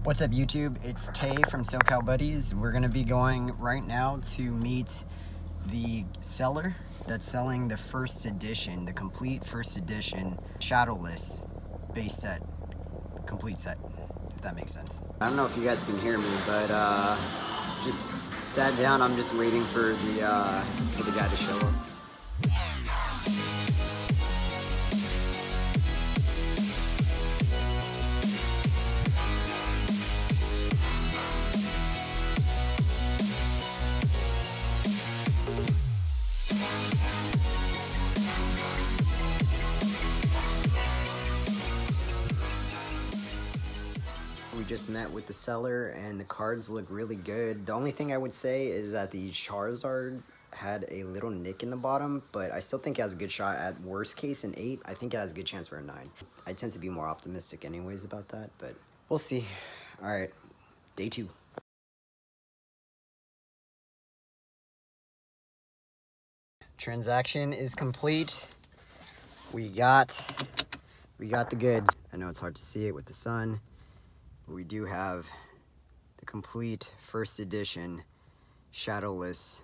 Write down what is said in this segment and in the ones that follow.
What's up, YouTube? It's Tay from SoCal Buddies. We're gonna be going right now to meet the seller that's selling the first edition, the complete first edition Shadowless base set, complete set, if that makes sense. I don't know if you guys can hear me, but just sat down. I'm just waiting for the guy to show up. We just met with the seller and the cards look really good. The only thing I would say is that the Charizard had a little nick in the bottom, but I still think it has a good shot. At worst case, an 8. I think it has a good chance for a 9. I tend to be more optimistic anyways about that, but we'll see. All right, day 2. Transaction is complete. We got the goods. I know it's hard to see it with the sun. We do have the complete first edition Shadowless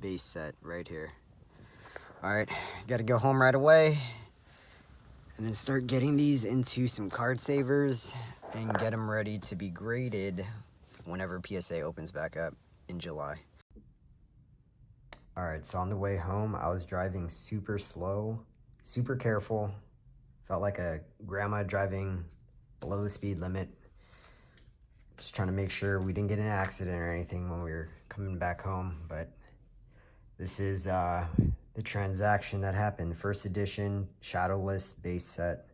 base set right here. All right, gotta go home right away and then start getting these into some card savers and get them ready to be graded whenever PSA opens back up in July. All right, so on the way home, I was driving super slow, super careful. Felt like a grandma driving below the speed limit. Just trying to make sure we didn't get in an accident or anything when we were coming back home. But this is the transaction that happened. First edition, Shadowless base set,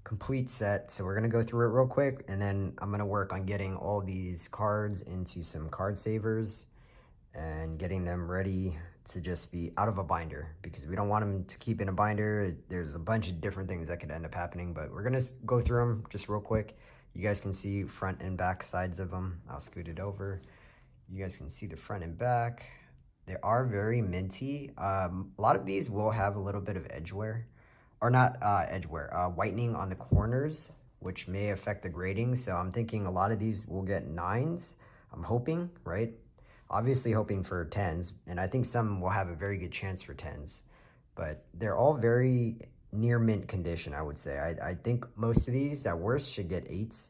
complete set. So we're gonna go through it real quick, and then I'm gonna work on getting all these cards into some card savers and getting them ready to just be out of a binder, because we don't want them to keep in a binder. There's a bunch of different things that could end up happening, but we're gonna go through them just real quick. You guys can see front and back sides of them. I'll scoot it over. You guys can see the front and back. They are very minty. A lot of these will have a little bit of edge wear, or not edge wear, whitening on the corners, which may affect the grading. So I'm thinking a lot of these will get 9s. I'm hoping, right? Obviously hoping for 10s, and I think some will have a very good chance for 10s, but they're all very near mint condition, I would say. I think most of these at worst should get 8s,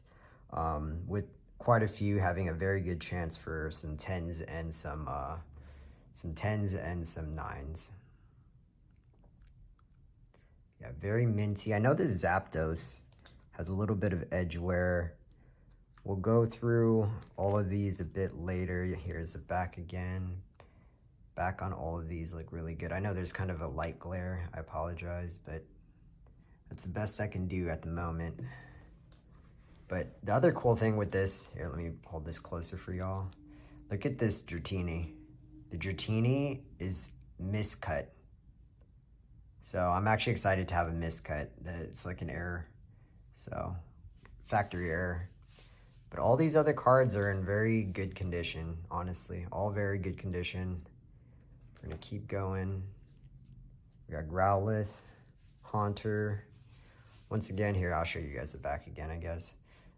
with quite a few having a very good chance for some 10s and some 9s. Yeah, very minty. I know this Zapdos has a little bit of edge wear. We'll go through all of these a bit later. Here's the back again. Back on all of these look really good. I know there's kind of a light glare. I apologize, but that's the best I can do at the moment. But the other cool thing with this, here, let me hold this closer for y'all. Look at this Dratini. The Dratini is miscut. So I'm actually excited to have a miscut. It's like an error. So factory error. But all these other cards are in very good condition, honestly. All very good condition. We're gonna keep going. We got Growlithe, Haunter. Once again here, I'll show you guys the back again, I guess.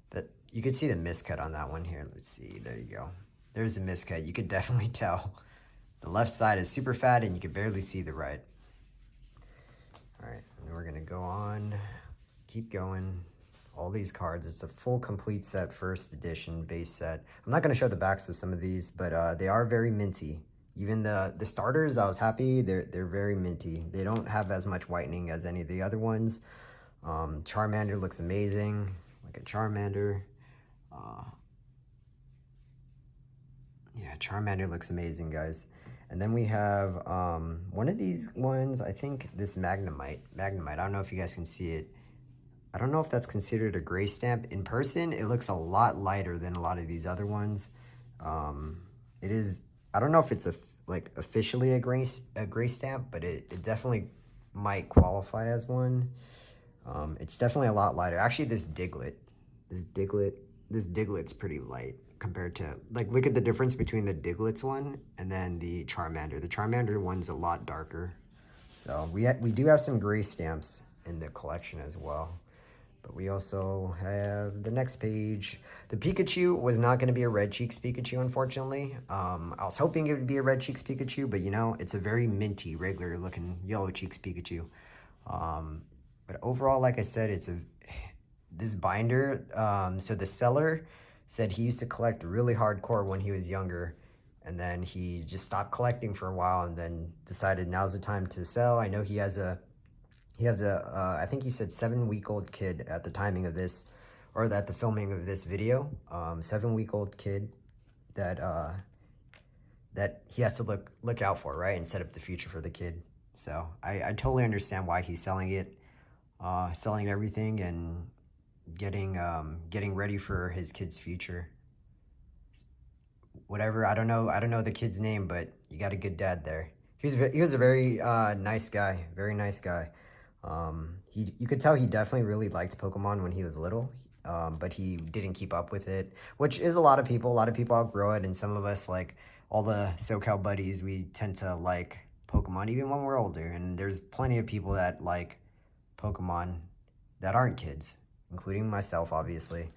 That you could see the miscut on that one here. Let's see, there you go. There's a miscut, you could definitely tell. The left side is super fat and you can barely see the right. All right, and we're gonna go on, keep going. All these cards, it's a full complete set, first edition base set. I'm not gonna show the backs of some of these, but they are very minty. Even the starters, I was happy, they're very minty. They don't have as much whitening as any of the other ones. Charmander looks amazing, like a Charmander. Yeah, Charmander looks amazing, guys. And then we have one of these ones, I think this Magnemite. I don't know if you guys can see it. I don't know if that's considered a gray stamp. In person, it looks a lot lighter than a lot of these other ones. It is, I don't know if it's like officially a gray stamp, but it definitely might qualify as one. It's definitely a lot lighter. Actually, this Diglett's pretty light compared to, like, look at the difference between the Diglett's one and then the Charmander. The Charmander one's a lot darker. So we do have some gray stamps in the collection as well. But we also have the next page. The Pikachu was not going to be a Red Cheeks Pikachu, unfortunately. I was hoping it would be a Red Cheeks Pikachu, but you know, it's a very minty, regular looking Yellow Cheeks Pikachu. But overall, like I said, this binder. So the seller said he used to collect really hardcore when he was younger, and then he just stopped collecting for a while, and then decided now's the time to sell. I know he has a I think he said 7-week-old kid at the timing of this, or at the filming of this video. 7-week-old kid that that he has to look out for, right, and set up the future for the kid. So I totally understand why he's selling it, selling everything and getting ready for his kid's future. Whatever, I don't know the kid's name, but you got a good dad there. He was a very nice guy, very nice guy. You could tell he definitely really liked Pokemon when he was little, but he didn't keep up with it, which is a lot of people. A lot of people outgrow it, and some of us, like all the SoCal buddies, we tend to like Pokemon even when we're older. And there's plenty of people that like Pokemon that aren't kids, including myself, obviously.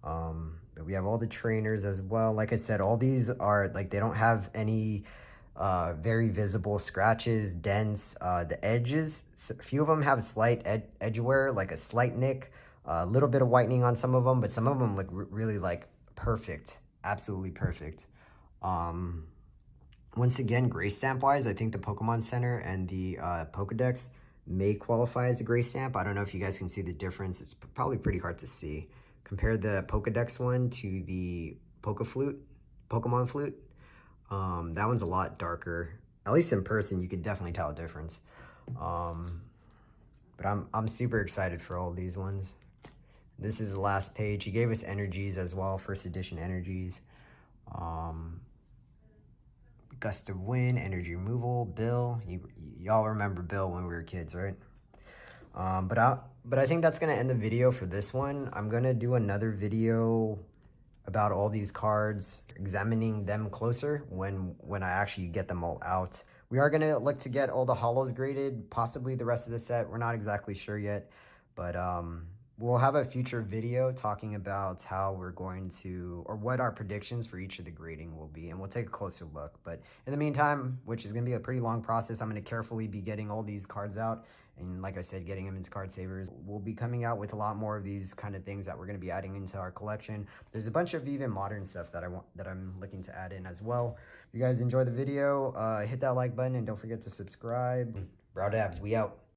But we have all the trainers as well. Like I said, all these are like, they don't have any very visible scratches, dents. The edges, a few of them have slight edge wear, like a slight nick, a little bit of whitening on some of them, but some of them look really like perfect, absolutely perfect. Once again, gray stamp wise, I think the Pokemon Center and the Pokedex may qualify as a gray stamp. I don't know if you guys can see the difference. It's probably pretty hard to see. Compare the Pokedex one to the Pokemon Flute. That one's a lot darker. At least in person, you could definitely tell a difference. But I'm super excited for all these ones. This is the last page. He gave us energies as well, first edition energies. Gust of Wind, energy removal, Bill. Y'all remember Bill when we were kids, right? But I think that's gonna end the video for this one. I'm gonna do another video about all these cards, examining them closer when I actually get them all out. We are gonna look to get all the holos graded, possibly the rest of the set. We're not exactly sure yet, but we'll have a future video talking about how we're going to, or what our predictions for each of the grading will be, and we'll take a closer look. But in the meantime, which is going to be a pretty long process, I'm going to carefully be getting all these cards out, and like I said, getting them into card savers. We'll be coming out with a lot more of these kind of things that we're going to be adding into our collection. There's a bunch of even modern stuff that I'm looking to add in as well. If you guys enjoy the video, hit that like button and don't forget to subscribe. Brow Dabs, we out.